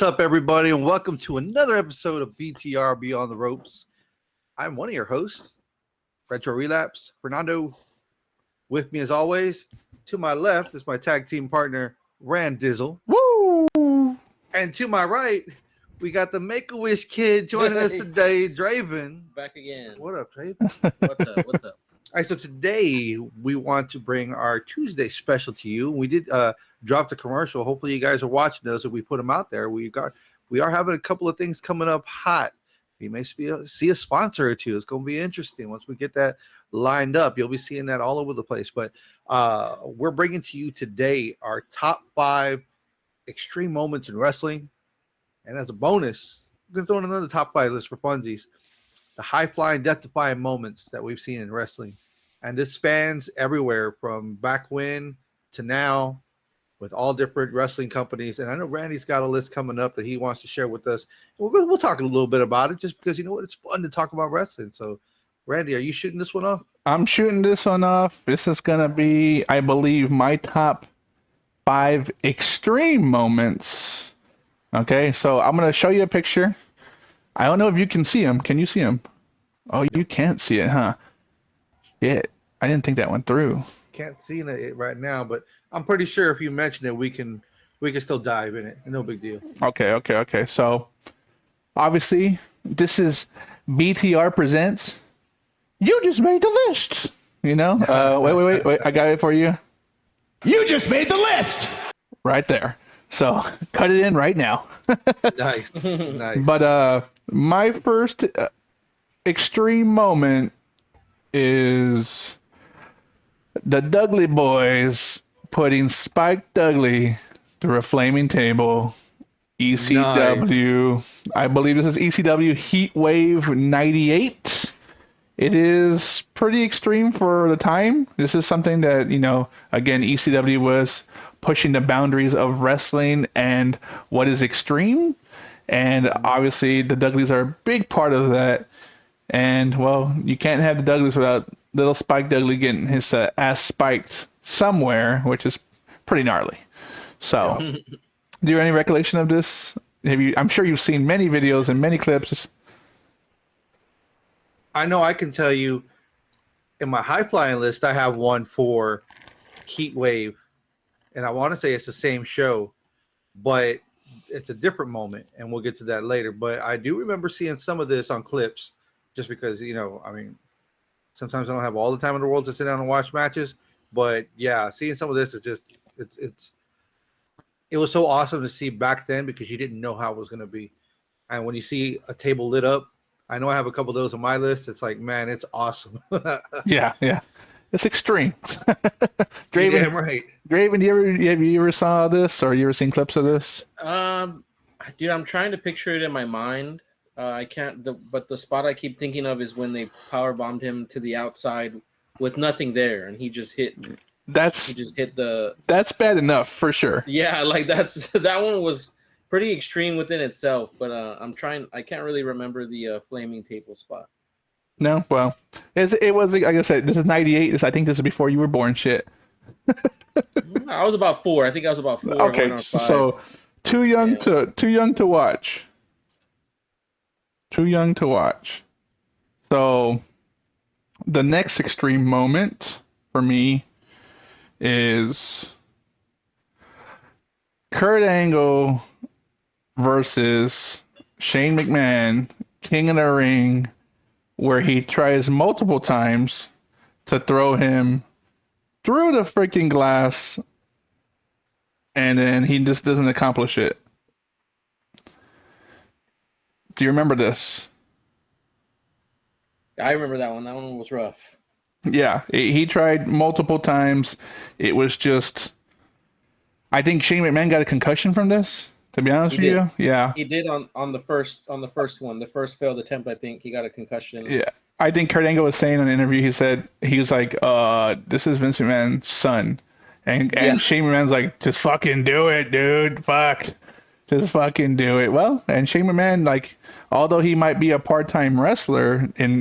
up, everybody, and welcome to another episode of BTR Beyond the Ropes. I'm one of your hosts, Retro Relapse, Fernando. With me, as always, to my left is my tag team partner, Rand Dizzle. Woo! And to my right, we got the Make-A-Wish kid joining us today, Draven. Back again. What up, Draven? What's up? What's up? All right, so today we want to bring our Tuesday special to you. We did drop the commercial. Hopefully you guys are watching those, and we put them out there. We are having a couple of things coming up hot. You may see a sponsor or two. It's going to be interesting once we get that lined up. You'll be seeing that all over the place. But we're bringing to you today our top 5 extreme moments in wrestling, and as a bonus, we're going to throw in another top 5 list for funsies. The high-flying, death-defying moments that we've seen in wrestling. And this spans everywhere from back when to now with all different wrestling companies. And I know Randy's got a list coming up that he wants to share with us. We'll talk a little bit about it just because, you know what, it's fun to talk about wrestling. So, Randy, are you shooting this one off? I'm shooting this one off. This is going to be, I believe, my top 5 extreme moments. Okay, so I'm going to show you a picture. I don't know if you can see him. Can you see him? Oh, you can't see it, huh? Shit. I didn't think that went through. Can't see it right now, but I'm pretty sure if you mention it, we can still dive in it. No big deal. Okay. So, obviously, this is BTR presents. You just made the list. You know? Wait. I got it for you. You just made the list. Right there. So, cut it in right now. Nice. But my first extreme moment is the Dudley boys putting Spike Dudley through a flaming table. ECW. Nice. I believe this is ECW Heat Wave 98. It is pretty extreme for the time. This is something that, again, ECW was pushing the boundaries of wrestling and what is extreme. And obviously the Dudleys are a big part of that. And, well, you can't have the Dudleys without little Spike Dudley getting his ass spiked somewhere, which is pretty gnarly. So, do you have any recollection of this? I'm sure you've seen many videos and many clips. I know I can tell you in my high-flying list, I have one for Heat Wave. And I want to say it's the same show, but it's a different moment, and we'll get to that later. But I do remember seeing some of this on clips just because, sometimes I don't have all the time in the world to sit down and watch matches. But, yeah, seeing some of this is just it was so awesome to see back then because you didn't know how it was going to be. And when you see a table lit up, I know I have a couple of those on my list. It's like, man, it's awesome. Yeah. It's extreme. Draven, damn right. Draven, have you ever saw this or you ever seen clips of this? Dude, I'm trying to picture it in my mind. I can't. But the spot I keep thinking of is when they power bombed him to the outside with nothing there, and he just hit. That's bad enough for sure. Yeah, like that one was pretty extreme within itself. But I can't really remember the flaming table spot. No, well, it was like I said. This is '98. I think this is before you were born. Shit. I was about 4. I think I was about 4. Okay, or 5. So too young to watch. Too young to watch. So the next extreme moment for me is Kurt Angle versus Shane McMahon, King of the Ring, where he tries multiple times to throw him through the freaking glass, and then he just doesn't accomplish it. Do you remember this? I remember that one. That one was rough. Yeah, he tried multiple times. It was just... I think Shane McMahon got a concussion from this, to be honest with you. Yeah. He did on the first one. The first failed attempt, I think. He got a concussion. Yeah. I think Kurt Angle was saying in an interview, he was like, this is Vince McMahon's son. And Shane McMahon's like, just fucking do it, dude. Fuck. Just fucking do it. Well, and Shane McMahon, like, although he might be a part-time wrestler and,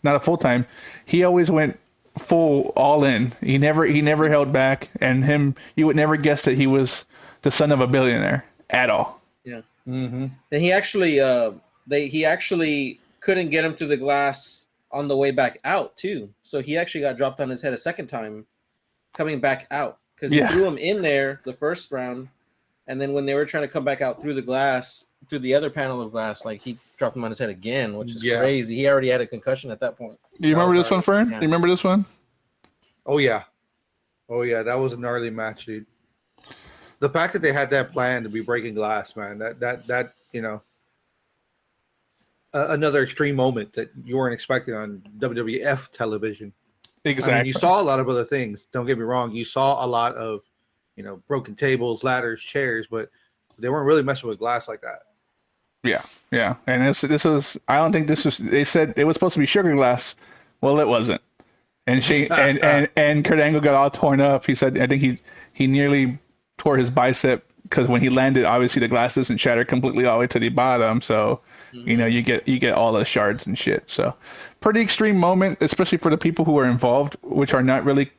not a full-time, he always went full all in. He never held back, and you would never guess that he was the son of a billionaire at all. Yeah. Mm-hmm. Then he actually couldn't get him through the glass on the way back out too. So he actually got dropped on his head a second time coming back out because he Yeah. threw him in there the first round, and then when they were trying to come back out through the glass, through the other panel of glass, like he dropped him on his head again, which is Yeah. crazy. He already had a concussion at that point. Do you That remember was this one, Fern? Yeah. Do you remember this one? Oh yeah. Oh yeah. That was a gnarly match, dude. The fact that they had that plan to be breaking glass, man. That another extreme moment that you weren't expecting on WWF television. Exactly. I mean, you saw a lot of other things. Don't get me wrong. You saw a lot of, broken tables, ladders, chairs, but they weren't really messing with glass like that. Yeah. And this was. I don't think this was. They said it was supposed to be sugar glass. Well, it wasn't. And and Kurt Angle got all torn up. He said, I think he nearly tore his bicep because when he landed, obviously the glass doesn't shatter completely all the way to the bottom. So, you get all the shards and shit. So, pretty extreme moment, especially for the people who are involved, which are not really,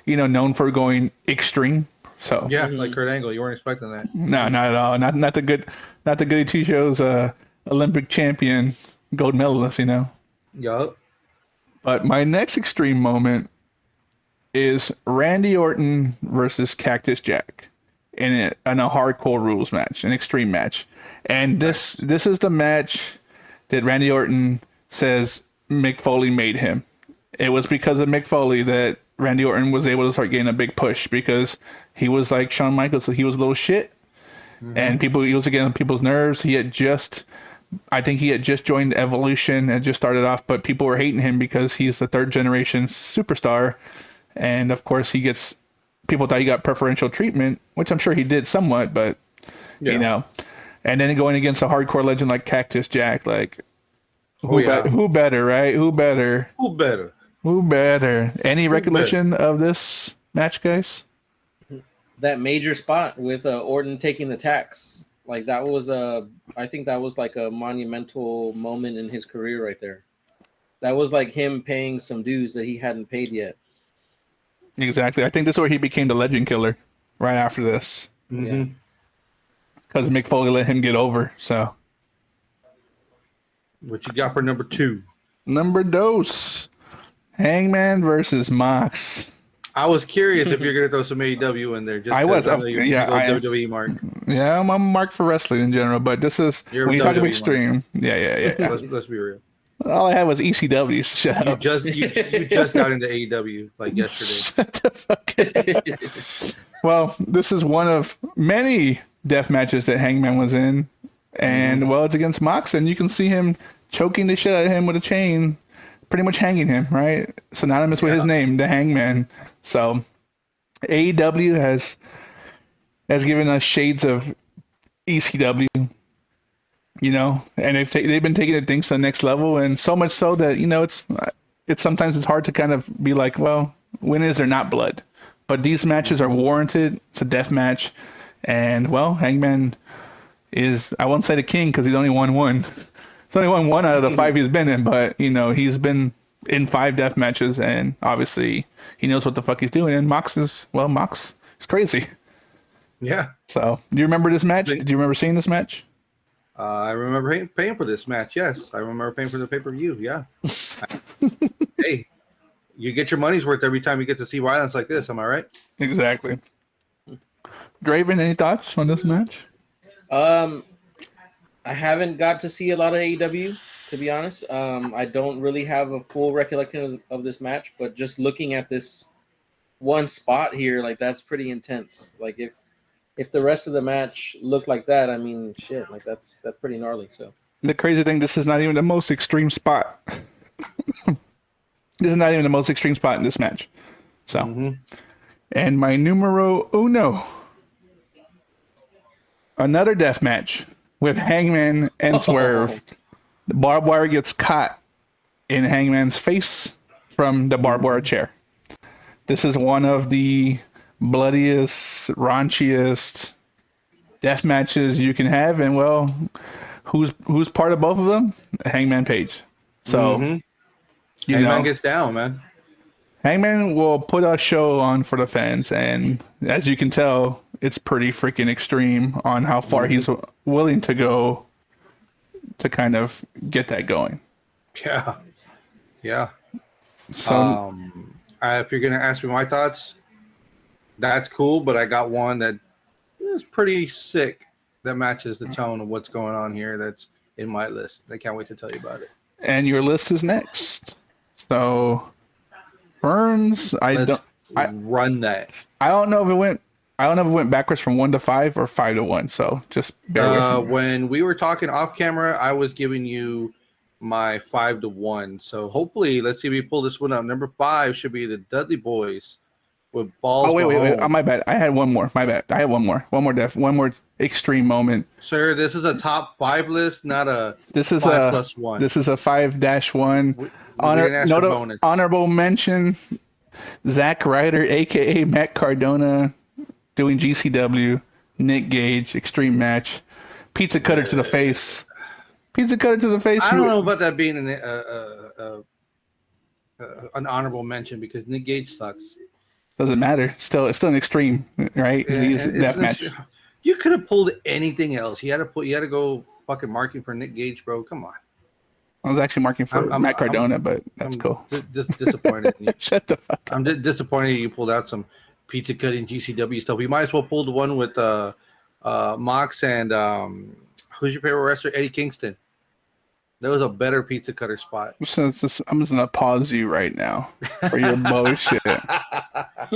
known for going extreme. So Yeah, like Kurt Angle, you weren't expecting that. no, not at all. Not the Goody Two Shows Olympic champion, gold medalist. Yup. But my next extreme moment is Randy Orton versus Cactus Jack in a hardcore rules match, an extreme match. And this is the match that Randy Orton says Mick Foley made him. It was because of Mick Foley that Randy Orton was able to start getting a big push because he was like Shawn Michaels, so he was a little shit. And he was getting on people's nerves. I think he had just joined Evolution and just started off, but people were hating him because he's the third generation superstar. And of course, people thought he got preferential treatment, which I'm sure he did somewhat, but, and then going against a hardcore legend like Cactus Jack, like, who better, right? Who better? Who better? Any recollection of this match, guys? That major spot with Orton taking the tax. Like that was I think that was like a monumental moment in his career right there. That was like him paying some dues that he hadn't paid yet. Exactly. I think this is where he became the legend killer right after this. Mm-hmm. Because Mick Foley let him get over. So. What you got for number 2? Number dos. Hangman versus Mox. I was curious if you're gonna throw some AEW in there. Just I was. WWE mark. Yeah, I'm marked for wrestling in general, but this is when you talk about extreme. Yeah. Let's be real. All I had was ECW. Shut up. You just got into AEW like yesterday. Shut the fuck up. Well, this is one of many death matches that Hangman was in, and it's against Mox, and you can see him choking the shit out of him with a chain, pretty much hanging him, right? Synonymous with his name, the Hangman. So AEW has given us shades of ECW, and they've been taking things to the next level, and so much so that it's sometimes it's hard to kind of be like, well, when is there not blood? But these matches are warranted. It's a death match, and Hangman is, I won't say the king because he's only won one. He's only won one out of the 5 he's been in, but he's been in 5 death matches, and obviously he knows what the fuck he's doing. And Mox is crazy. Yeah. So, do you remember this match? Did you remember seeing this match? I remember paying for this match. Yes, I remember paying for the pay-per-view. Yeah. Hey, you get your money's worth every time you get to see violence like this. Am I right? Exactly. Draven, any thoughts on this match? I haven't got to see a lot of AEW, to be honest. I don't really have a full recollection of this match, but just looking at this one spot here, like that's pretty intense. Like if the rest of the match looked like that, I mean, shit, like that's pretty gnarly. So the crazy thing, this is not even the most extreme spot. This is not even the most extreme spot in this match. So, and my numero uno, another death match with Hangman and Swerve. The barbed wire gets caught in Hangman's face from the barbed wire chair. This is one of the bloodiest, raunchiest death matches you can have, and who's part of both of them? Hangman Page. So Hangman gets down, man. Hangman will put a show on for the fans, and as you can tell, it's pretty freaking extreme on how far he's willing to go to kind of get that going. Yeah, yeah. So If you're gonna ask me my thoughts, that's cool. But I got one that is pretty sick that matches the tone of what's going on here. That's in my list. I can't wait to tell you about it. and your list is next. So Burns, Let's run that. I don't know if it went backwards from 1 to 5 or 5 to 1. So just bear with me. When we were talking off camera, I was giving you my 5 to 1. So hopefully, let's see if we pull this one up. Number 5 should be the Dudley Boys with balls. Oh wait. Oh, my bad. I had one more. My bad. I had one more. One more extreme moment. Sir, this is a top 5 list, not a This is 5 plus 1. This is a 5-1. Honorable mention: Zack Ryder, aka Matt Cardona, doing GCW. Nick Gage, extreme match. Pizza cutter to the face. Pizza cutter to the face. I don't know about that being an honorable mention because Nick Gage sucks. Doesn't matter. It's still an extreme, right? He's that match. You could have pulled anything else. You had to go fucking marking for Nick Gage, bro. Come on. I was actually marking for Matt Cardona, but that's cool. Disappointed in you. Shut the fuck up. I'm disappointed you pulled out some pizza cutting GCW stuff. We might as well pull the one with Mox and who's your favorite wrestler? Eddie Kingston. There was a better pizza cutter spot. So I'm just gonna pause you right now for your bullshit.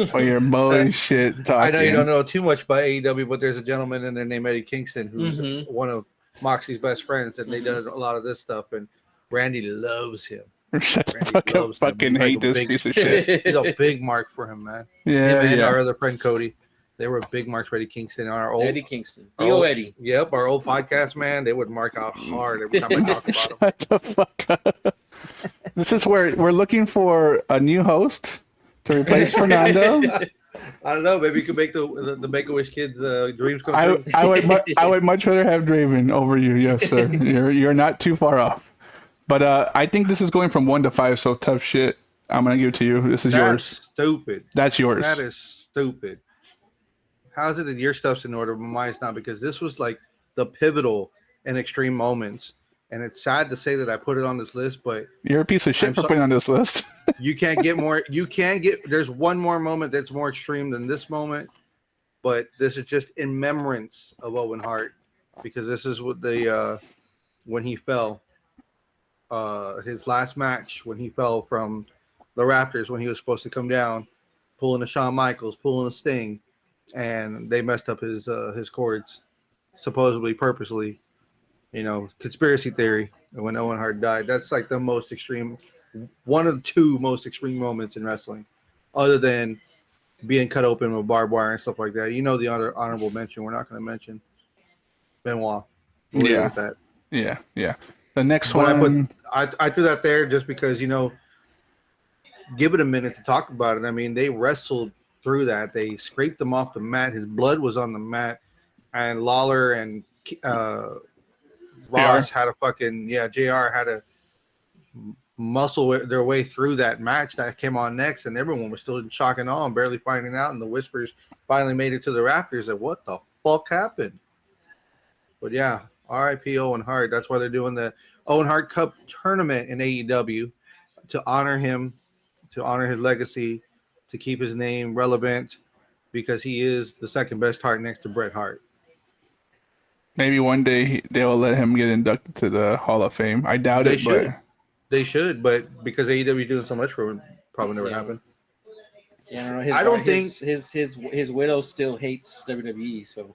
For your bullshit talking. I know you don't know too much about AEW, but there's a gentleman in there named Eddie Kingston who's one of Moxie's best friends, and they did a lot of this stuff. And Randy loves him. Shut the fuck up. Fucking hate this piece of shit. He's a big mark for him, man. Yeah, him and our other friend Cody. They were big marks for Eddie Kingston. Eddie Kingston. Theo Eddie. Yep, our old podcast, man, they would mark out hard every time I talk about him. Shut the fuck up. This is where we're looking for a new host to replace Fernando. I don't know. Maybe you could make the Make-A-Wish kids' dreams come true. I would much rather have Draven over you. Yes, sir. You're not too far off. But I think this is going from 1 to 5, so tough shit. I'm going to give it to you. This is yours. That's stupid. That's yours. That is stupid. How's it that your stuff's in order, but mine's not? Because this was like the pivotal and extreme moments. And it's sad to say that I put it on this list, but you're a piece of shit for putting on this list. You can't get more. There's one more moment that's more extreme than this moment, but this is just in remembrance of Owen Hart, because this is what when he fell, his last match, when he fell from the Raptors, when he was supposed to come down, pulling a Shawn Michaels, pulling a Sting, and they messed up his cords, supposedly purposely. Conspiracy theory. When Owen Hart died, that's like the most extreme, one of the two most extreme moments in wrestling, other than being cut open with barbed wire and stuff like that. The other honorable mention we're not going to mention, Benoit. Yeah. That. Yeah. The next one. I threw that there just because give it a minute to talk about it. I mean, they wrestled through that. They scraped him off the mat. His blood was on the mat, and Lawler and Ross had JR had to muscle their way through that match that came on next, and everyone was still in shock and awe and barely finding out, and the whispers finally made it to the Raptors that what the fuck happened. But yeah, R.I.P. Owen Hart. That's why they're doing the Owen Hart Cup tournament in AEW to honor him, to honor his legacy, to keep his name relevant, because he is the second best Hart next to Bret Hart. Maybe one day they'll let him get inducted to the Hall of Fame. I doubt it, but they should. But because AEW is doing so much for him, probably never happened. Yeah, I don't think his widow still hates WWE. So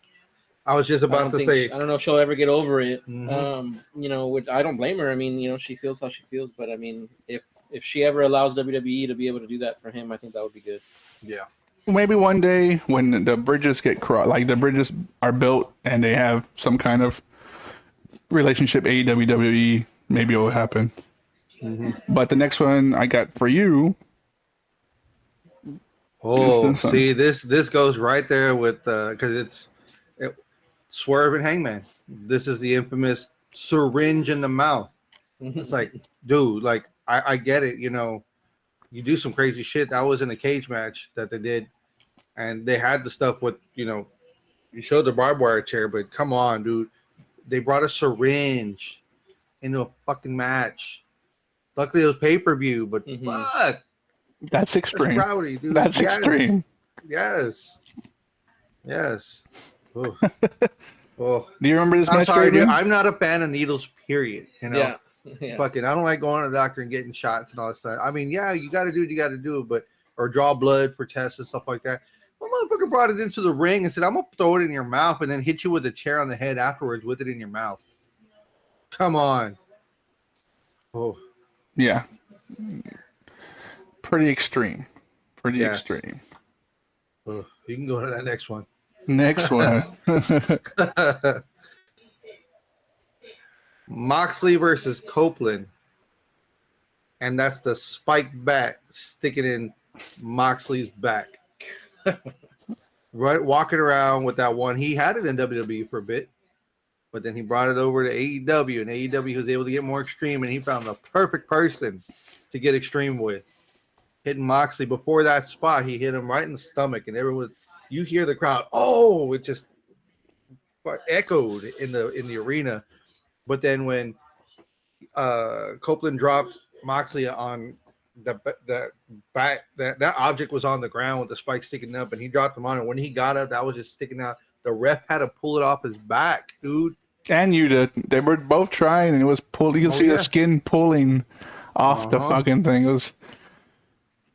I was just about to say, I don't know if she'll ever get over it. Which I don't blame her. I mean, she feels how she feels. But I mean, if she ever allows WWE to be able to do that for him, I think that would be good. Yeah. Maybe one day when the bridges get crossed, like the bridges are built and they have some kind of relationship, AEW, WWE, maybe it will happen. But the next one I got for you. Oh, see, this goes right there with because it's Swerve and Hangman. This is the infamous syringe in the mouth. It's like, dude, like I get it, you do some crazy shit. That was in a cage match that they did, and they had the stuff with You showed the barbed wire chair, but come on, dude. They brought a syringe into a fucking match. Luckily, it was pay-per-view, but fuck, That's that's extreme. rowdy, dude. That's Yes, extreme. yes, yes. Oh, oh. Do you remember this I'm match, sorry, dude. Draven? I'm not a fan of needles. Period. You know. Yeah. Yeah. Fucking, I don't like going to the doctor and getting shots and all that stuff. I mean, yeah, you got to do what you got to do, but or draw blood for tests and stuff like that. My motherfucker brought it into the ring and said, "I'm gonna throw it in your mouth and then hit you with a chair on the head afterwards with it in your mouth." Come on. Oh, Yeah. Pretty extreme. Pretty yes. extreme. Oh, you can go to that next one. Next one. Moxley versus Copeland, and that's the spike bat sticking in Moxley's back. Right, walking around with that one. He had it in WWE for a bit, but then he brought it over to AEW, and AEW was able to get more extreme, and he found the perfect person to get extreme with. Hitting Moxley before that spot, he hit him right in the stomach, and everyone, you hear the crowd, oh, it just echoed in the arena. But then when Copeland dropped Moxley on the back, that object was on the ground with the spike sticking up, and he dropped him on it. When he got up, that was just sticking out. The ref had to pull it off his back, dude. And Yuta, they were both trying, and it was pulled. You can see the skin pulling off the fucking thing. It was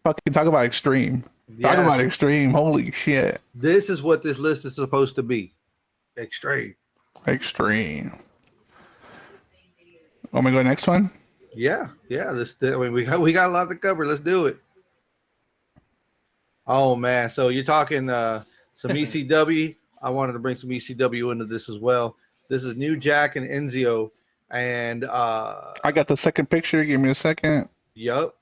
fucking, talk about extreme. Yes. Talk about extreme. Holy shit. This is what this list is supposed to be. Extreme. Extreme. Want me to go next one? Yeah. I mean, we got a lot to cover. Let's do it. Oh man, so you're talking some ECW. I wanted to bring some ECW into this as well. This is New Jack and Enzio, and I got the second picture. Give me a second. Yup.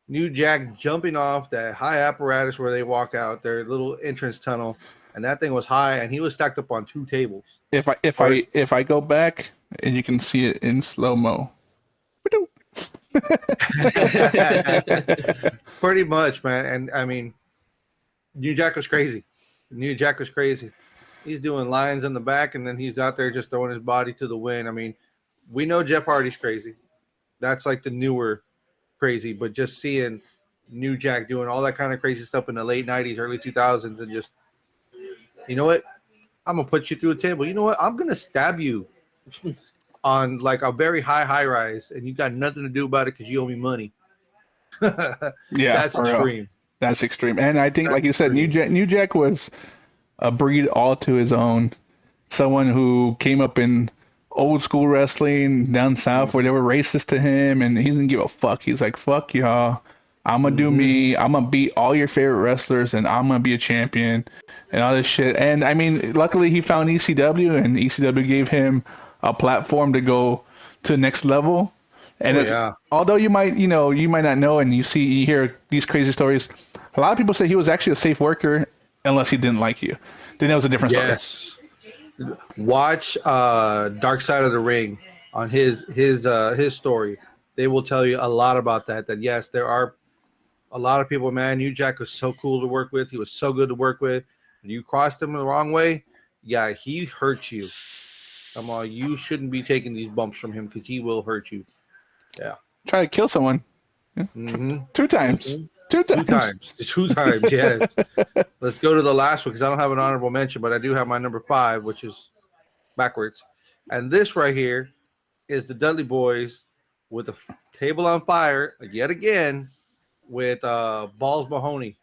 New Jack jumping off that high apparatus where they walk out their little entrance tunnel, and that thing was high, and he was stacked up on 2 tables. If I go back and you can see it in slow mo. Pretty much, man. And I mean, New Jack was crazy. He's doing lines in the back, and then he's out there just throwing his body to the wind. I mean, we know Jeff Hardy's crazy. That's like the newer crazy, but just seeing New Jack doing all that kind of crazy stuff in the late 90s, early 2000s, and just, you know what? I'm going to put you through a table. You know what? I'm going to stab you on like a very high rise, and you got nothing to do about it because you owe me money. Yeah, that's extreme. Real. That's extreme. And I think, like you said, New Jack was a breed all to his own. Someone who came up in old school wrestling down south where they were racist to him, and he didn't give a fuck. He's like, fuck y'all. I'm going to do me. I'm going to beat all your favorite wrestlers, and I'm going to be a champion and all this shit. And, I mean, luckily he found ECW, and ECW gave him a platform to go to the next level. And although you might not know, and you hear these crazy stories, a lot of people say he was actually a safe worker unless he didn't like you. Then that was a different story. Yes. Watch Dark Side of the Ring on his story. They will tell you a lot about that. That yes, there are a lot of people. Man, New Jack was so cool to work with. He was so good to work with. When you crossed him the wrong way, yeah, he hurt you. Come on, you shouldn't be taking these bumps from him because he will hurt you. Yeah. Try to kill someone. Mm-hmm. 2 times. Mm-hmm. 2 times. 2 times, yes. Let's go to the last one because I don't have an honorable mention, but I do have my number 5, which is backwards. And this right here is the Dudley Boys with the table on fire yet again with Balls Mahoney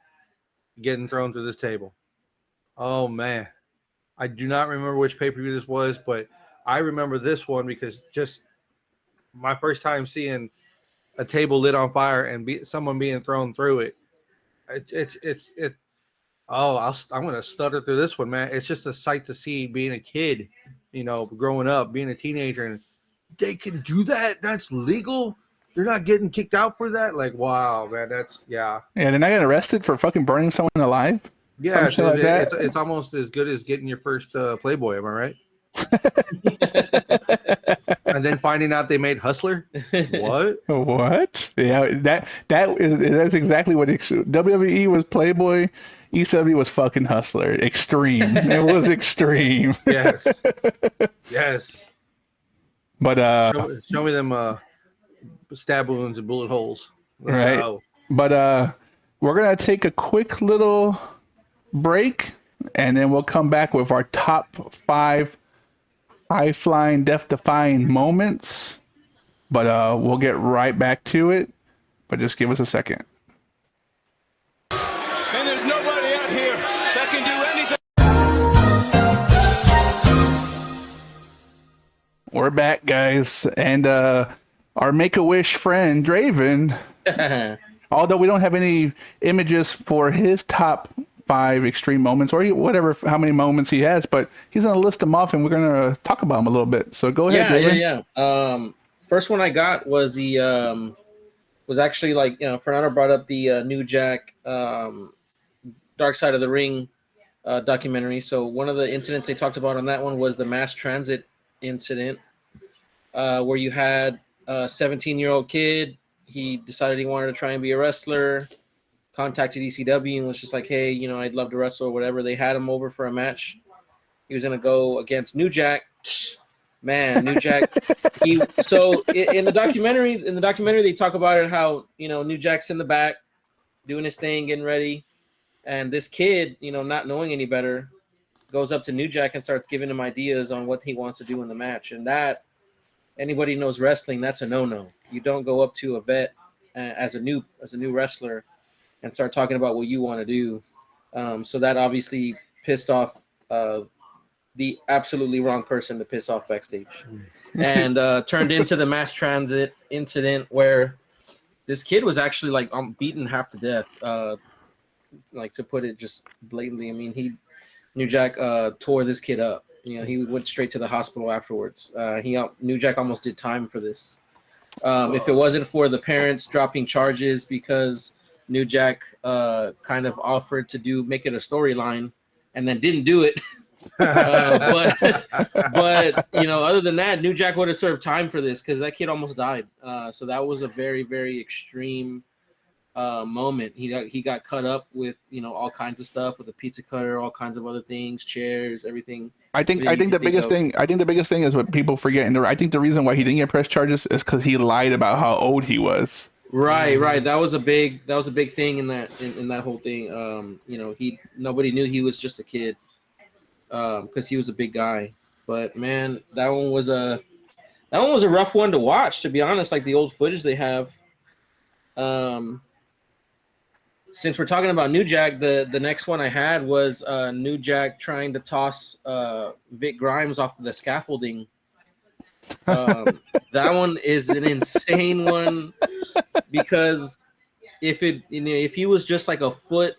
getting thrown through this table. Oh, man. I do not remember which pay-per-view this was, but I remember this one because just my first time seeing a table lit on fire and someone being thrown through it. I'm gonna stutter through this one, man. It's just a sight to see being a kid, growing up, being a teenager, and they can do that. That's legal. They're not getting kicked out for that. Like, wow, man, yeah. Yeah, they're not getting arrested for fucking burning someone alive. Yeah, it's almost as good as getting your first Playboy. Am I right? And then finding out they made Hustler. What? Yeah, that's exactly what WWE was Playboy. ECW was fucking hustler. Extreme. It was extreme. Yes. Yes. But Show me them stab wounds and bullet holes. Let's right. go. But we're gonna take a quick little break, and then we'll come back with our top 5 high-flying, death-defying moments. But we'll get right back to it. But just give us a second. And there's nobody out here that can do anything. We're back, guys, and our Make-A-Wish friend Draven. Although we don't have any images for his top 5 extreme moments or whatever, how many moments he has, but he's gonna list them off, and we're gonna talk about them a little bit. So go ahead, Draven. Yeah. First one I got was the was actually like Fernando brought up the New Jack Dark Side of the Ring documentary. So one of the incidents they talked about on that one was the mass transit incident, where you had a 17-year-old kid. He decided he wanted to try and be a wrestler, contacted ECW and was just like, hey, I'd love to wrestle or whatever. They had him over for a match. He was going to go against New Jack. Man, New Jack. So in the documentary, they talk about it, how, New Jack's in the back doing his thing, getting ready. And this kid, not knowing any better, goes up to New Jack and starts giving him ideas on what he wants to do in the match. And that, anybody knows wrestling, that's a no-no. You don't go up to a vet as a new wrestler and start talking about what you want to do. So that obviously pissed off the absolutely wrong person to piss off backstage, and turned into the mass transit incident where this kid was actually like beaten half to death. Like, to put it just blatantly, I mean, New Jack tore this kid up. He went straight to the hospital afterwards. New Jack almost did time for this. If it wasn't for the parents dropping charges because New Jack kind of offered to make it a storyline and then didn't do it. But other than that, New Jack would have served time for this because that kid almost died. So that was a very, very extreme moment. He got cut up with all kinds of stuff, with a pizza cutter, all kinds of other things, chairs, everything. I think the biggest thing is what people forget, and I think the reason why he didn't get press charges is because he lied about how old he was. Right. That was a big thing in that whole thing. Nobody knew he was just a kid, because he was a big guy. But man, that one was a rough one to watch, to be honest. Like the old footage they have. Since we're talking about New Jack, the next one I had was New Jack trying to toss Vic Grimes off of the scaffolding. That one is an insane one, because if he was just like a foot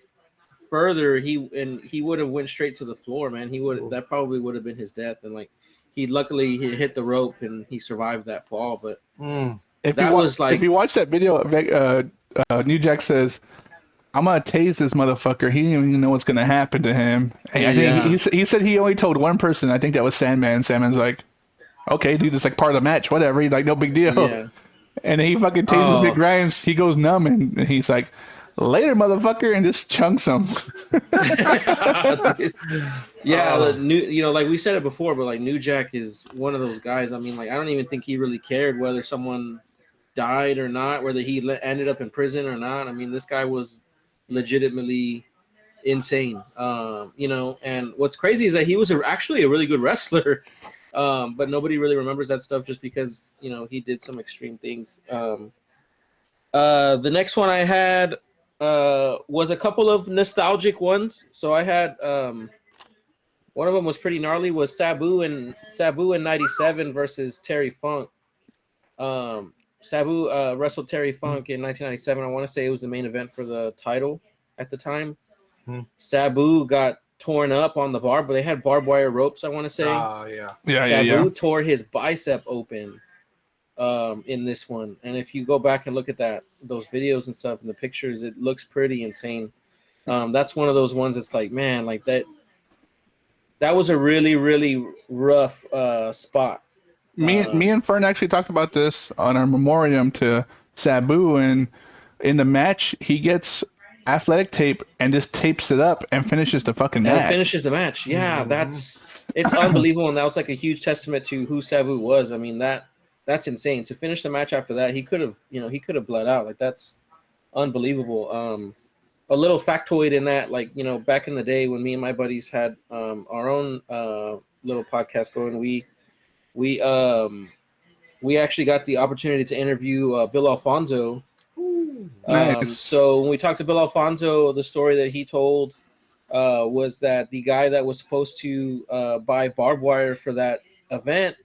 further, he would have went straight to the floor, man. That probably would have been his death. And like, luckily he hit the rope and he survived that fall. But if you watch that video, New Jack says, I'm gonna tase this motherfucker. He didn't even know what's gonna happen to him. And I think he said he only told one person. I think that was Sandman. Sandman's like, okay, dude, it's like part of the match, whatever. He's like, no big deal. Yeah. And then he fucking tases Big Grimes. He goes numb, and he's like, later, motherfucker, and just chunks him. Like we said it before, but like New Jack is one of those guys. I mean, like, I don't even think he really cared whether someone died or not, whether he ended up in prison or not. I mean, this guy was legitimately insane. And what's crazy is that he was actually a really good wrestler, but nobody really remembers that stuff just because he did some extreme things. The next one I had was a couple of nostalgic ones. So I had one of them was pretty gnarly, was Sabu in '97 versus Terry Funk. Sabu wrestled Terry Funk in 1997. I want to say it was the main event for the title at the time. Sabu got torn up on the bar, but they had barbed wire ropes, I want to say. Sabu tore his bicep open in this one. And if you go back and look at those videos and stuff and the pictures, it looks pretty insane. That's one of those ones that's like, man, like that was a really, really rough spot. Me and Fern actually talked about this on our memoriam to Sabu, and in the match he gets athletic tape and just tapes it up and finishes the fucking And match. finishes the match. Yeah, Mhm. it's unbelievable, and that was like a huge testament to who Sabu was. I mean that's insane. To finish the match after that, he could have bled out. Like that's unbelievable. A little factoid in that, like back in the day when me and my buddies had our own little podcast going, we actually got the opportunity to interview Bill Alfonso. Nice. So when we talked to Bill Alfonso, the story that he told was that the guy that was supposed to buy barbed wire for that event,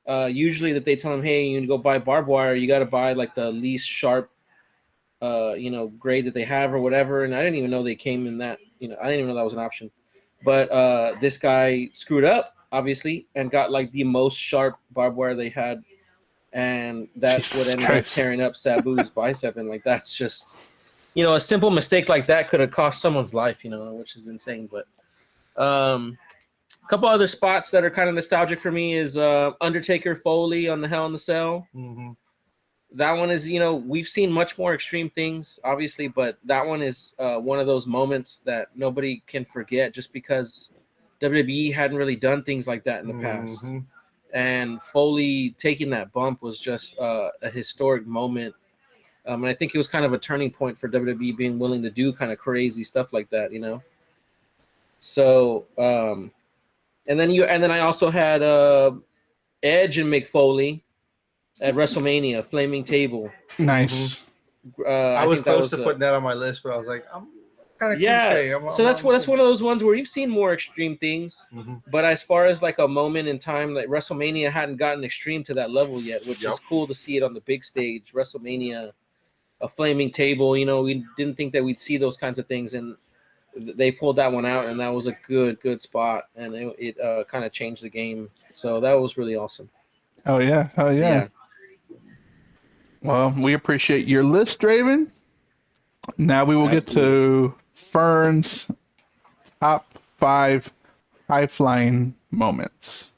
usually that they tell him, hey, you need to go buy barbed wire, you got to buy like the least sharp, grade that they have or whatever. And I didn't even know they came in that, I didn't even know that was an option. But this guy screwed up, obviously, and got like the most sharp barbed wire they had. And that's what Jesus ended up Christ. tearing up Sabu's bicep. And like, that's just, a simple mistake like that could have cost someone's life, which is insane. But a couple other spots that are kind of nostalgic for me is Undertaker Foley on the Hell in the Cell. Mm-hmm. That one is, we've seen much more extreme things, obviously, but that one is one of those moments that nobody can forget just because WWE hadn't really done things like that in the past. Mm-hmm. And Foley taking that bump was just a historic moment. And I think it was kind of a turning point for WWE being willing to do kind of crazy stuff like that, So, and then I also had Edge and Mick Foley at WrestleMania, Flaming Table. Nice. I was think that close was to putting that on my list, but I was like, I'm kind of yeah. cliche. So that's one of those ones where you've seen more extreme things, Mm-hmm. but as far as like a moment in time, like WrestleMania hadn't gotten extreme to that level yet, which is cool to see it on the big stage. WrestleMania, a Flaming Table. We didn't think that we'd see those kinds of things, and they pulled that one out, and that was a good spot, and it kind of changed the game. So that was really awesome. Oh yeah. Oh yeah. Yeah. Well, we appreciate your list, Draven. Now we will get to Fern's top 5 high flying moments.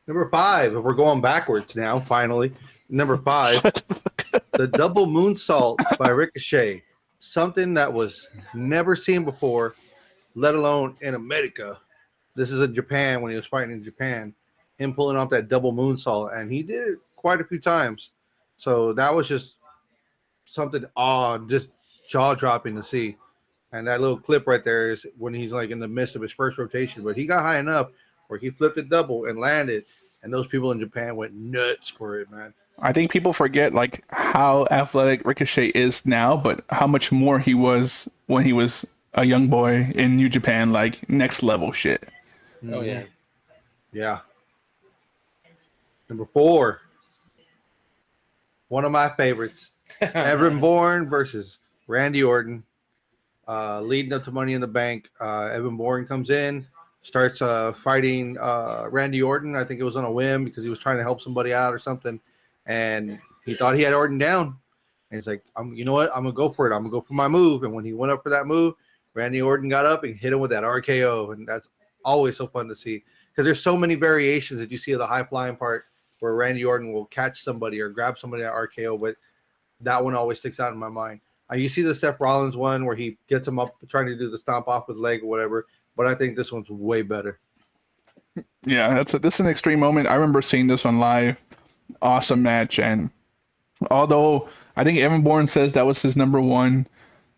Number 5, if we're going backwards now, finally. Number 5, the double moonsault by Ricochet. Something that was never seen before, let alone in America. This is in Japan when he was fighting in Japan. Him pulling off that double moonsault, and he did it quite a few times. So that was just something just jaw-dropping to see. And that little clip right there is when he's like in the midst of his first rotation. But he got high enough where he flipped it double and landed. And those people in Japan went nuts for it, man. I think people forget like how athletic Ricochet is now, but how much more he was when he was a young boy in New Japan, like next level shit. Oh yeah. Yeah. Number 4, one of my favorites, Evan Bourne versus Randy Orton. Leading up to Money in the Bank, Evan Bourne comes in, starts fighting Randy Orton. I think it was on a whim because he was trying to help somebody out or something, and he thought he had Orton down. And he's like, you know what? I'm gonna go for it. I'm gonna go for my move. And when he went up for that move, Randy Orton got up and hit him with that RKO, and that's always so fun to see because there's so many variations that you see of the high flying part where Randy Orton will catch somebody or grab somebody at RKO, but that one always sticks out in my mind. You see the Seth Rollins one where he gets him up trying to do the stomp off with leg or whatever, but I think this one's way better. Yeah, this is an extreme moment. I remember seeing this on live. Awesome match, and although I think Evan Bourne says that was his number 1,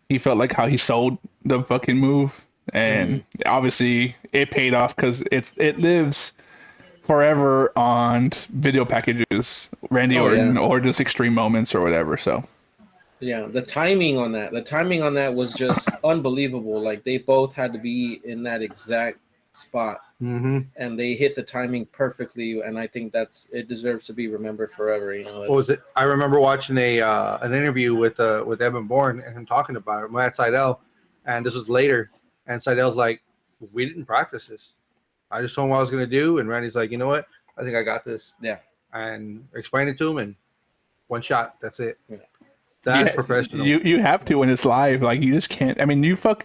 he felt like how he sold the fucking move, and obviously it paid off because it lives forever on video packages, Randy Orton, or just extreme moments or whatever. So. Yeah, the timing on that was just unbelievable. Like they both had to be in that exact spot, and they hit the timing perfectly. And I think it deserves to be remembered forever. What was it? I remember watching an interview with Evan Bourne and him talking about it, Matt Sydal, and this was later. And Seidel's like, "We didn't practice this. I just told him what I was gonna do." And Randy's like, "You know what? I think I got this." Yeah. And explain it to him, and one shot. That's it. Yeah. That's professional. You have to when it's live. Like you just can't. I mean,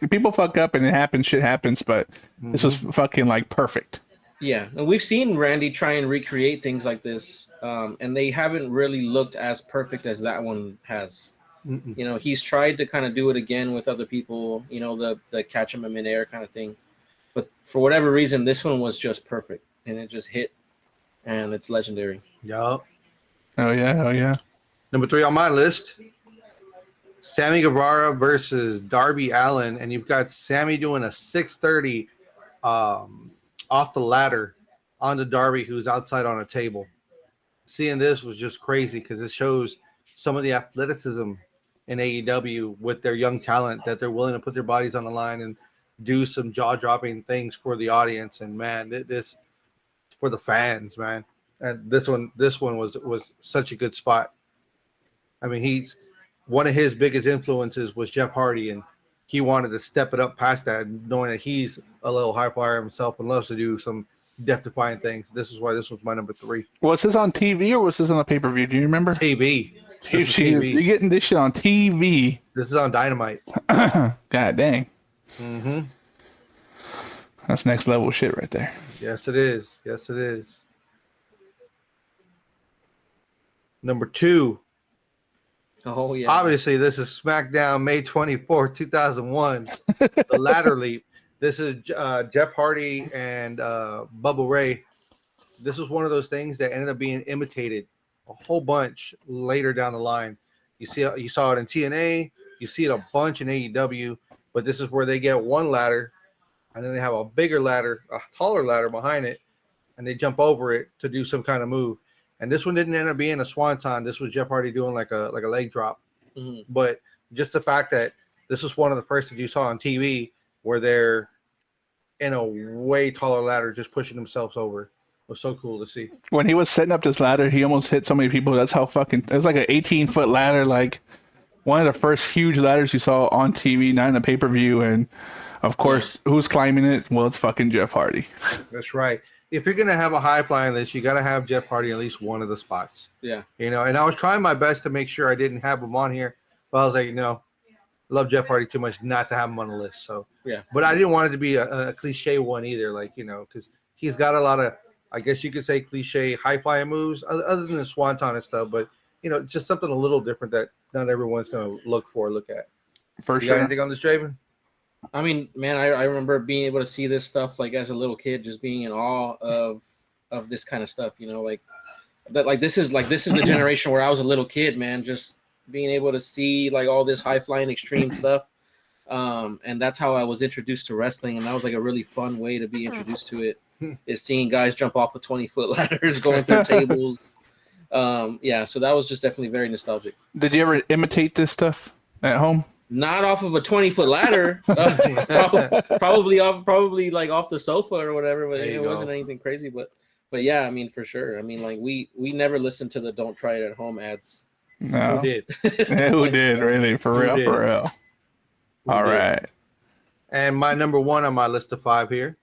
people fuck up and it happens. Shit happens, but this was fucking like perfect. Yeah, and we've seen Randy try and recreate things like this, and they haven't really looked as perfect as that one has. You know, he's tried to kind of do it again with other people. You know, the catch him in midair kind of thing. But for whatever reason, this one was just perfect, and it just hit, and it's legendary. Yup. Oh yeah, oh yeah. Number 3 on my list, Sammy Guevara versus Darby Allin, and you've got Sammy doing a 630 off the ladder onto Darby, who's outside on a table. Seeing this was just crazy because it shows some of the athleticism in AEW with their young talent, that they're willing to put their bodies on the line and do some jaw-dropping things for the audience. And man, this for the fans, man. And this one was such a good spot. I mean, he's one of his biggest influences was Jeff Hardy, and he wanted to step it up past that, knowing that he's a little high flyer himself and loves to do some death-defying things. This is why this was my number 3. Was this on TV or was this on a pay-per-view? Do you remember? TV. TV. You're getting this shit on TV. This is on Dynamite. God dang. Mm-hmm. That's next level shit right there. Yes, it is. Yes, it is. Number 2. Oh yeah. Obviously, this is SmackDown May 24, 2001. The ladder leap. This is Jeff Hardy and Bubba Ray. This was one of those things that ended up being imitated a whole bunch later down the line. You saw it in TNA. You see it a bunch in AEW. But this is where they get one ladder, and then they have a bigger ladder, a taller ladder behind it, and they jump over it to do some kind of move. And this one didn't end up being a swanton. This was Jeff Hardy doing like a leg drop. Mhm. But just the fact that this was one of the first that you saw on TV where they're in a way taller ladder just pushing themselves over. It was so cool to see. When he was setting up this ladder, he almost hit so many people. That's how fucking... It was like an 18-foot ladder, like one of the first huge ladders you saw on TV, not in a pay-per-view. And, of course, who's climbing it? Well, it's fucking Jeff Hardy. That's right. If you're going to have a high-flying list, you got to have Jeff Hardy in at least one of the spots. Yeah. You know, and I was trying my best to make sure I didn't have him on here, but I was like, no, I love Jeff Hardy too much not to have him on the list. So, Yeah. But I didn't want it to be a cliche one either, like, you know, because he's got a lot of, I guess you could say, cliche high-flying moves, other than the swanton and stuff, but, you know, just something a little different that not everyone's going to look at. For You got sure. anything on this, Draven? I mean, man, I remember being able to see this stuff like as a little kid, just being in awe of this kind of stuff. You know, like that. Like this is the generation where I was a little kid, man. Just being able to see like all this high flying extreme stuff, and that's how I was introduced to wrestling, and that was like a really fun way to be introduced to it. Is seeing guys jump off of 20-foot ladders, going through tables. Yeah, so that was just definitely very nostalgic. Did you ever imitate this stuff at home? Not off of a 20-foot ladder, probably like off the sofa or whatever. But it wasn't anything crazy. But yeah, I mean for sure. I mean like we never listened to the "Don't try it at home" ads. No. Who did? Yeah, who did? Really? For Who real? did? For real. Who All did? right. And my number 1 on my list of 5 here,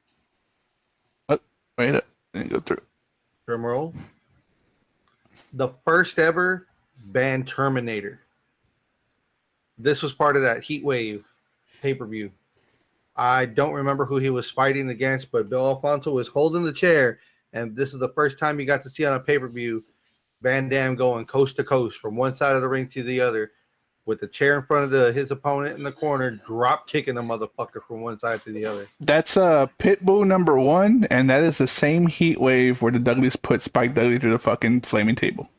Wait up. Didn't go through. drum roll, the first ever band Terminator. This was part of that Heat Wave pay-per-view. I don't remember who he was fighting against, but Bill Alfonso was holding the chair, and this is the first time you got to see on a pay-per-view Van Dam going coast to coast from one side of the ring to the other with the chair in front of his opponent in the corner, drop kicking the motherfucker from one side to the other. That's Pitbull number 1, and that is the same Heat Wave where the Dudleys put Spike Dudley through the fucking flaming table.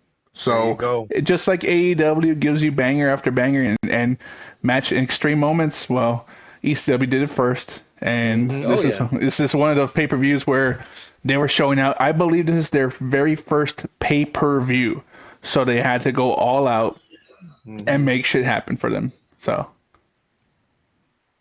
There you So go. just like AEW gives you banger after banger and match in extreme moments, well, ECW did it first, and this is one of those pay-per-views where they were showing out. I believe this is their very first pay-per-view, so they had to go all out and make shit happen for them. So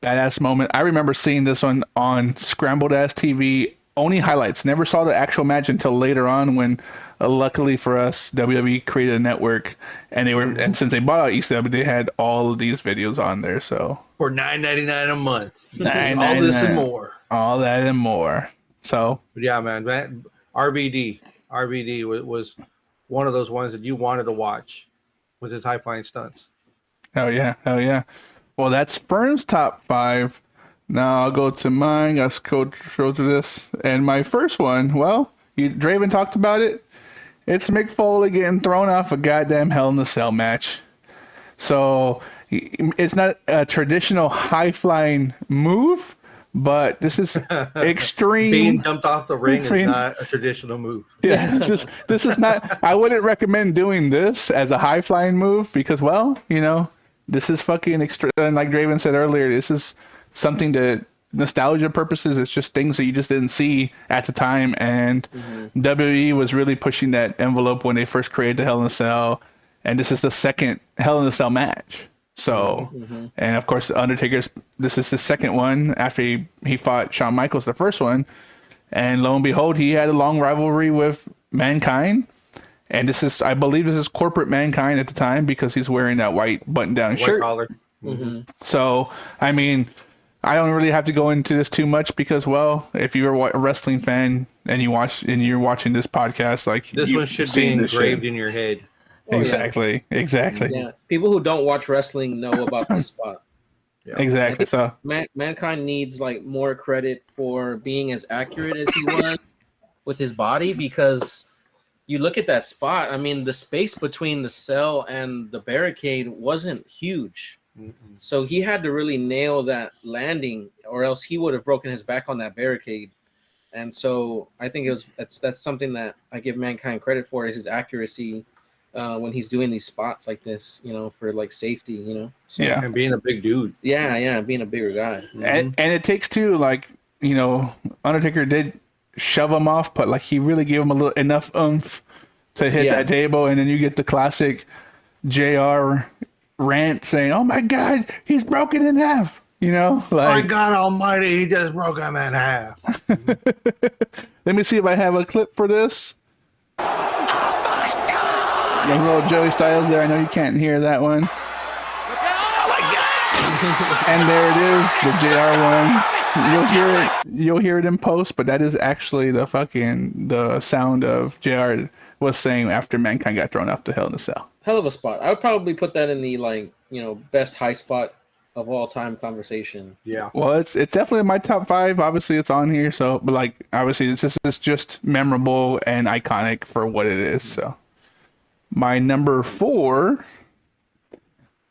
badass moment. I remember seeing this on Scrambled Ass TV, only highlights. Never saw the actual match until later on when, luckily for us, WWE created a network, and and since they bought out ECW, they had all of these videos on there. So For $9.99 a month. All $9.99. this and more. All that and more. So But yeah, man, RVD was one of those ones that you wanted to watch with his high-flying stunts. hell yeah. Well, that's Fern's top 5. Now I'll go to mine. Let's go through this. And my first one, well, Draven talked about it. It's Mick Foley getting thrown off a goddamn Hell in a Cell match. So it's not a traditional high flying move, but this is extreme. Being dumped off the ring is Being- not a traditional move. Yeah, this is not. I wouldn't recommend doing this as a high flying move because, well, this is fucking extra. And like Draven said earlier, this is something that nostalgia purposes. It's just things that you just didn't see at the time, and WWE was really pushing that envelope when they first created the Hell in a Cell, and this is the second Hell in a Cell match. So, and of course, this is the second one after he fought Shawn Michaels, the first one. And lo and behold, he had a long rivalry with Mankind. And I believe this is corporate Mankind at the time because he's wearing that white button-down shirt. Collar. So, I mean, I don't really have to go into this too much because, well, if you're a wrestling fan and you're watching this podcast, like this one should be engraved in your head. Oh, exactly. Yeah, people who don't watch wrestling know about this spot. Yeah. Exactly. So Mankind needs like more credit for being as accurate as he was with his body, because you look at that spot. I mean, the space between the cell and the barricade wasn't huge, so he had to really nail that landing, or else he would have broken his back on that barricade. And so I think that's something that I give Mankind credit for, is his accuracy. When he's doing these spots like this, for like safety, So, yeah, and being a big dude. Yeah, being a bigger guy. And it takes two, like, Undertaker did shove him off, but like he really gave him enough oomph to hit that table, and then you get the classic JR rant saying, "Oh my God, he's broken in half." Like, my God Almighty, he just broke him in half. Let me see if I have a clip for this. Young little Joey Styles there. I know you can't hear that one. And there it is, the JR one. You'll hear it in post, but that is actually the sound of JR was saying after Mankind got thrown off the Hell in a Cell. Hell of a spot. I would probably put that in the best high spot of all time conversation. Yeah. Well, it's definitely in my top 5. Obviously, it's on here. So, but like obviously, it's just memorable and iconic for what it is. So. My number 4,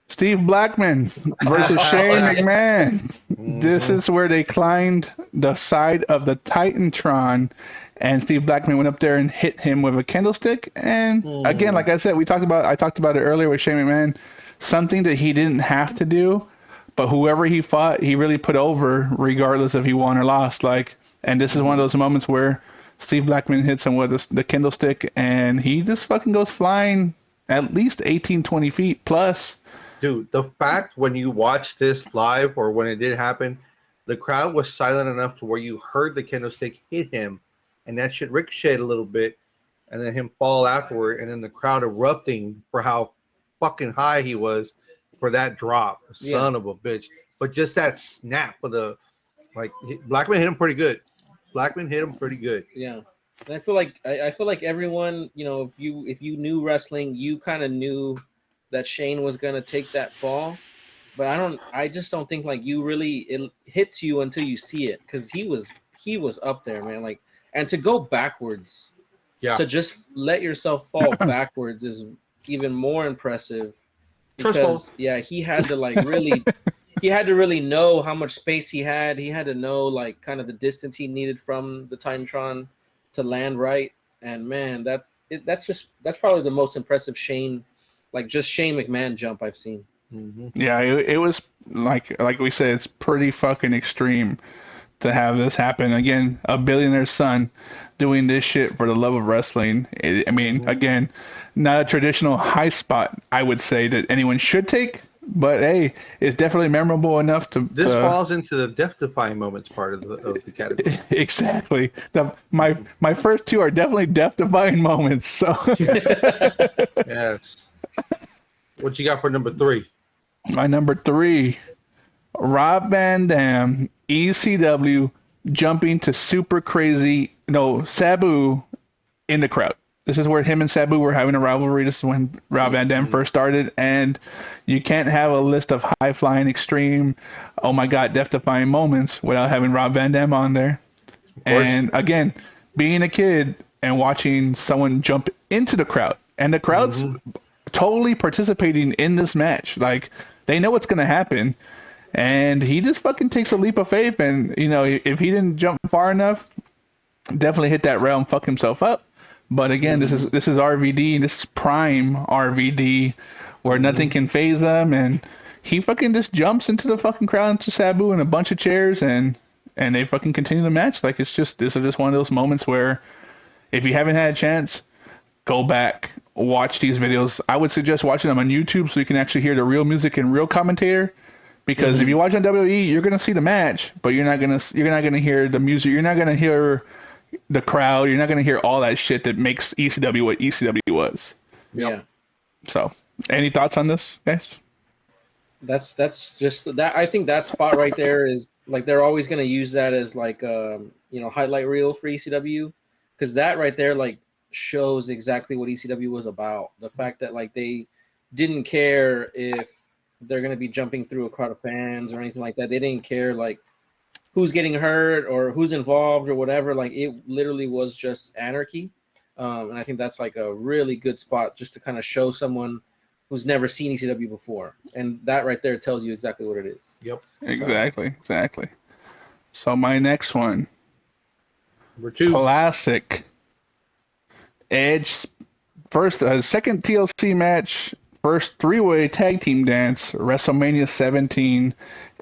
Steve Blackman versus Shane McMahon. This is where they climbed the side of the Titantron, and Steve Blackman went up there and hit him with a candlestick. And again, like I said, I talked about it earlier with Shane McMahon, something that he didn't have to do, but whoever he fought, he really put over, regardless if he won or lost. And this is one of those moments where Steve Blackman hits him with the candlestick, and he just fucking goes flying at least 18, 20 feet plus. Dude, the fact when you watch this live or when it did happen, the crowd was silent enough to where you heard the candlestick hit him, and that shit ricocheted a little bit, and then him fall afterward, and then the crowd erupting for how fucking high he was for that drop. Son of a bitch. But just that snap of Blackman hit him pretty good. Yeah, and I feel like everyone, if you knew wrestling, you kind of knew that Shane was gonna take that fall, but I just don't think it hits you until you see it, because he was up there, man. And to go backwards, to just let yourself fall backwards is even more impressive, because he had to really. He had to really know how much space he had. He had to know kind of the distance he needed from the Titantron to land right. And man, that's probably the most impressive Shane McMahon jump I've seen. Yeah, it was like we said, it's pretty fucking extreme to have this happen. Again, a billionaire's son doing this shit for the love of wrestling. Again, not a traditional high spot, I would say, that anyone should take. But hey, it's definitely memorable enough to. This falls into the death-defying moments part of the category. Exactly. My first 2 are definitely death-defying moments. So. Yes. What you got for number 3? My number 3, Rob Van Dam, ECW, jumping to super crazy. Sabu in the crowd. This is where him and Sabu were having a rivalry. This is when Rob Van Dam first started, and you can't have a list of high-flying, extreme, oh my God, death-defying moments without having Rob Van Dam on there. And again, being a kid and watching someone jump into the crowd, and the crowd's totally participating in this match. Like, they know what's going to happen. And he just fucking takes a leap of faith. And, you know, if he didn't jump far enough, definitely hit that rail and fuck himself up. But again, this is RVD. This is prime RVD, where nothing can phase him. And he fucking just jumps into the fucking crowd, into Sabu and a bunch of chairs. And they fucking continue the match. Like, this is just one of those moments where if you haven't had a chance, go back, watch these videos. I would suggest watching them on YouTube so you can actually hear the real music and real commentator. Because if you watch on WWE, you're gonna see the match, but you're not gonna hear the music. You're not gonna hear the crowd. You're not gonna hear all that shit that makes ECW what ECW was. Yeah. So, any thoughts on this, guys? That's just that. I think that spot right there is like they're always gonna use that as like highlight reel for ECW, because that right there like shows exactly what ECW was about. The fact that like they didn't care if they're going to be jumping through a crowd of fans or anything like that. They didn't care like who's getting hurt or who's involved or whatever. Like, it literally was just anarchy. And I think that's like a really good spot just to kind of show someone who's never seen ECW before. And that right there tells you exactly what it is. Yep. Exactly. So my next one. Number 2. Classic. Edge. Second TLC match. First three-way tag team dance, WrestleMania 17,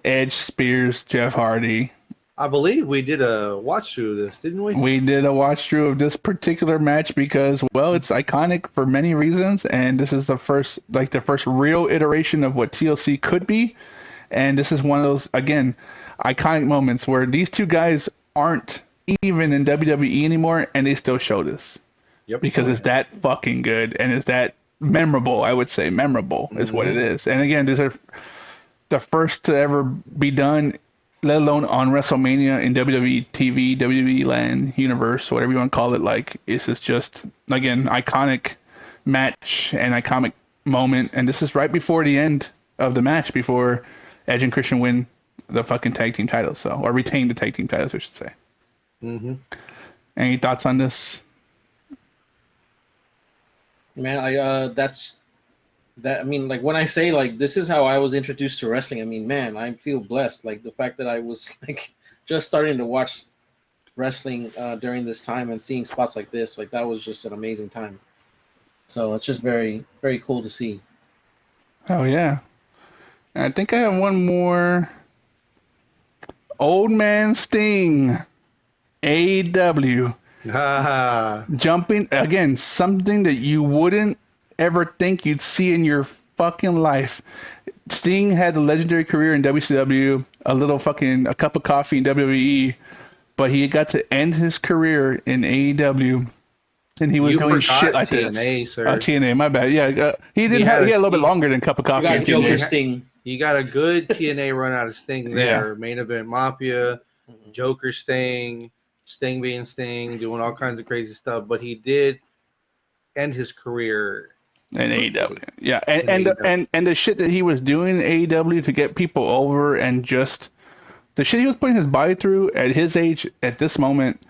Edge spears Jeff Hardy. I believe we did a watch through of this, didn't we? We did a watch through of this particular match because, well, it's iconic for many reasons, and this is the first real iteration of what TLC could be. And this is one of those, again, iconic moments where these two guys aren't even in WWE anymore, and they still show this. Yep. Because it's that fucking good, and it's that memorable. I would say memorable is what it is. And again, these are the first to ever be done, let alone on WrestleMania in WWE TV, WWE land, universe, whatever you want to call it. Like, this is just, again, iconic match and iconic moment. And this is right before the end of the match, before Edge and Christian win the fucking tag team titles, or retain the tag team titles, I should say. Any thoughts on this? Man, I mean, like, when I say like this is how I was introduced to wrestling, I mean, man, I feel blessed. Like, the fact that I was like just starting to watch wrestling during this time and seeing spots like this, like, that was just an amazing time. So it's just very, very cool to see. Oh yeah, and I think I have one more. Old Man Sting, AEW. Jumping again, something that you wouldn't ever think you'd see in your fucking life. Sting had a legendary career in WCW, a cup of coffee in WWE, but he got to end his career in AEW, and he was doing shit like TNA, this. Sir. TNA, my bad. Yeah, he had a little bit longer than a cup of coffee. You got Joker Sting. You got a good TNA run out of Sting there. Yeah. Main Event Mafia, Joker Sting. Sting being Sting, doing all kinds of crazy stuff, but he did end his career in AEW. Yeah, and the shit that he was doing in AEW to get people over, and just the shit he was putting his body through at his age, at this moment,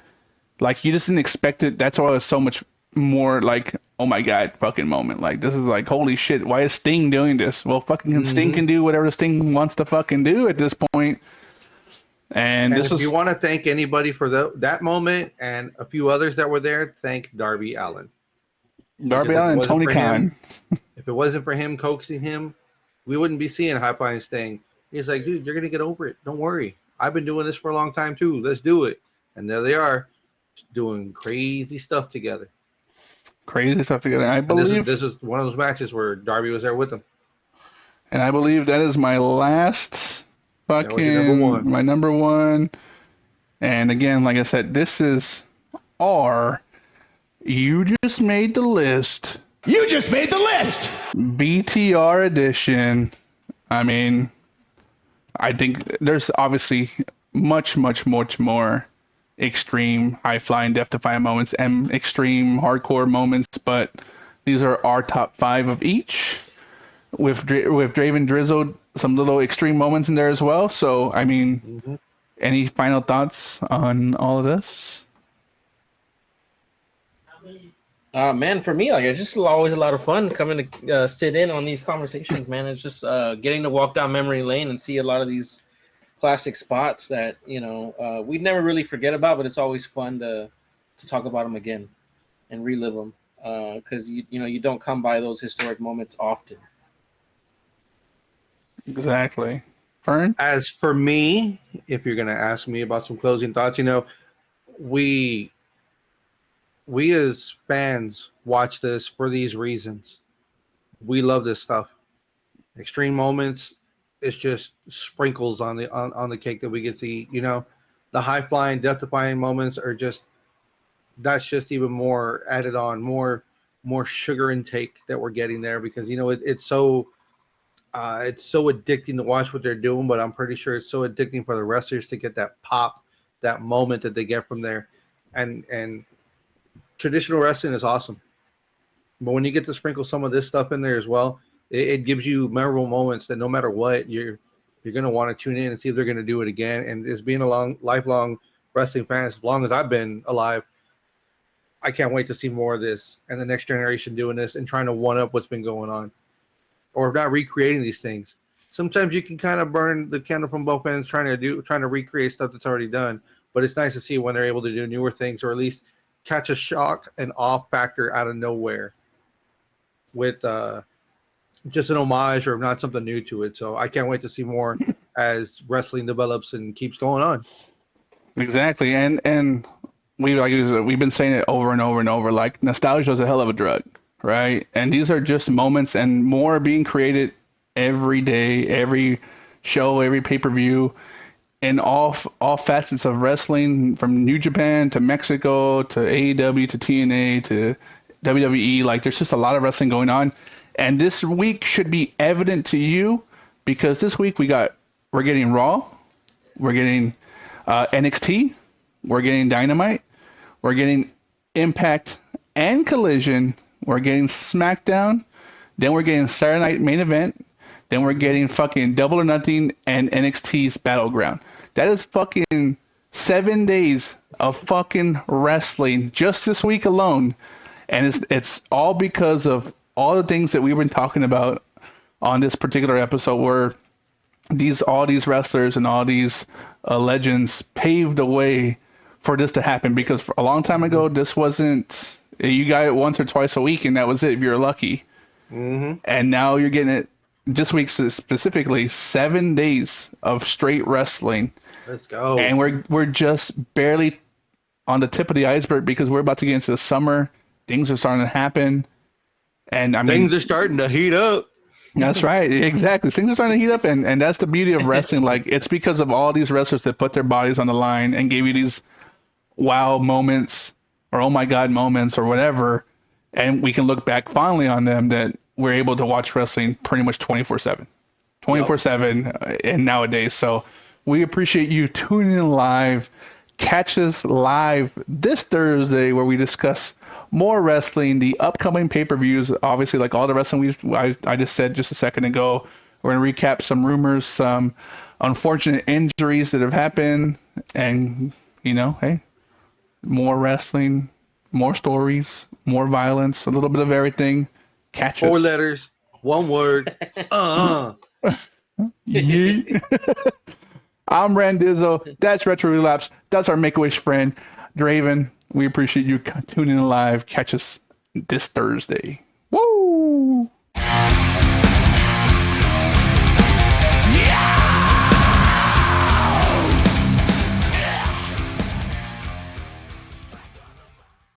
like, you just didn't expect it. That's why it was so much more like, oh my god, fucking moment. Like, this is like, holy shit, why is Sting doing this? Well, fucking Sting can do whatever Sting wants to fucking do at this point. And if you want to thank anybody for that moment and a few others that were there, thank Darby Allin. Darby Allin and Tony Khan. If it wasn't for him coaxing him, we wouldn't be seeing High Flying Sting. He's like, dude, you're going to get over it. Don't worry. I've been doing this for a long time too. Let's do it. And there they are, doing crazy stuff together. I believe this is one of those matches where Darby was there with them. And I believe that is my last fucking my number one. And again, like I said, this is our You Just Made the List. You just made the list! BTR edition. I mean, I think there's obviously much more extreme, high-flying, death-defying moments and extreme, hardcore moments, but these are our top 5 of each. With Draven drizzled some little extreme moments in there as well. So, I mean, any final thoughts on all of this? Man, for me, like it's just always a lot of fun coming to sit in on these conversations. Man, it's just getting to walk down memory lane and see a lot of these classic spots that we'd never really forget about, but it's always fun to talk about them again and relive them because you don't come by those historic moments often. Exactly. Fern? As for me, if you're gonna ask me about some closing thoughts, we we as fans watch this for these reasons. We love this stuff. Extreme moments, it's just sprinkles on the cake that we get to eat. The high flying, death-defying moments are just that's just even more added on, more sugar intake that we're getting there because it's so addicting to watch what they're doing. But I'm pretty sure it's so addicting for the wrestlers to get that pop, that moment that they get from there, and traditional wrestling is awesome. But when you get to sprinkle some of this stuff in there as well, it gives you memorable moments that no matter what, you're gonna want to tune in and see if they're gonna do it again. And as being a lifelong wrestling fan, as long as I've been alive, I can't wait to see more of this and the next generation doing this and trying to one up what's been going on, or if not recreating these things. Sometimes you can kind of burn the candle from both ends trying to recreate stuff that's already done. But it's nice to see when they're able to do newer things or at least catch a shock and awe factor out of nowhere with just an homage or not something new to it. So I can't wait to see more as wrestling develops and keeps going on. Exactly. And we've been saying it over and over and over. Like nostalgia is a hell of a drug, right? And these are just moments, and more being created every day, every show, every pay-per-view, in all facets of wrestling, from New Japan to Mexico to AEW to TNA to WWE. Like there's just a lot of wrestling going on, and this week should be evident to you because this week we're getting Raw, we're getting NXT, we're getting Dynamite, we're getting Impact and Collision, we're getting SmackDown, then we're getting Saturday Night Main Event, then we're getting fucking Double or Nothing and NXT's Battleground. That is fucking 7 days of fucking wrestling just this week alone. And it's all because of all the things that we've been talking about on this particular episode, where all these wrestlers and all these legends paved the way for this to happen. Because for a long time ago, this wasn't, you got it once or twice a week and that was it if you're lucky. Mm-hmm. And now you're getting it this week specifically, 7 days of straight wrestling. Let's go. And we're just barely on the tip of the iceberg because we're about to get into the summer. Things are starting to happen. And I mean, things are starting to heat up. That's right. Exactly. Things are starting to heat up. And that's the beauty of wrestling. Like, it's because of all these wrestlers that put their bodies on the line and gave you these wow moments or oh my God moments or whatever. And we can look back fondly on them that we're able to watch wrestling pretty much 24/7. 24/7 and nowadays. So we appreciate you tuning in live. Catch us live this Thursday where we discuss more wrestling, the upcoming pay-per-views, obviously like all the wrestling I just said just a second ago. We're going to recap some rumors, some unfortunate injuries that have happened, and, hey, more wrestling, more stories, more violence, a little bit of everything. Catch us. 4 letters, 1 word. Yeah. I'm Randizzo. That's Retro Relapse. That's our Make-A-Wish friend, Draven. We appreciate you tuning in live. Catch us this Thursday.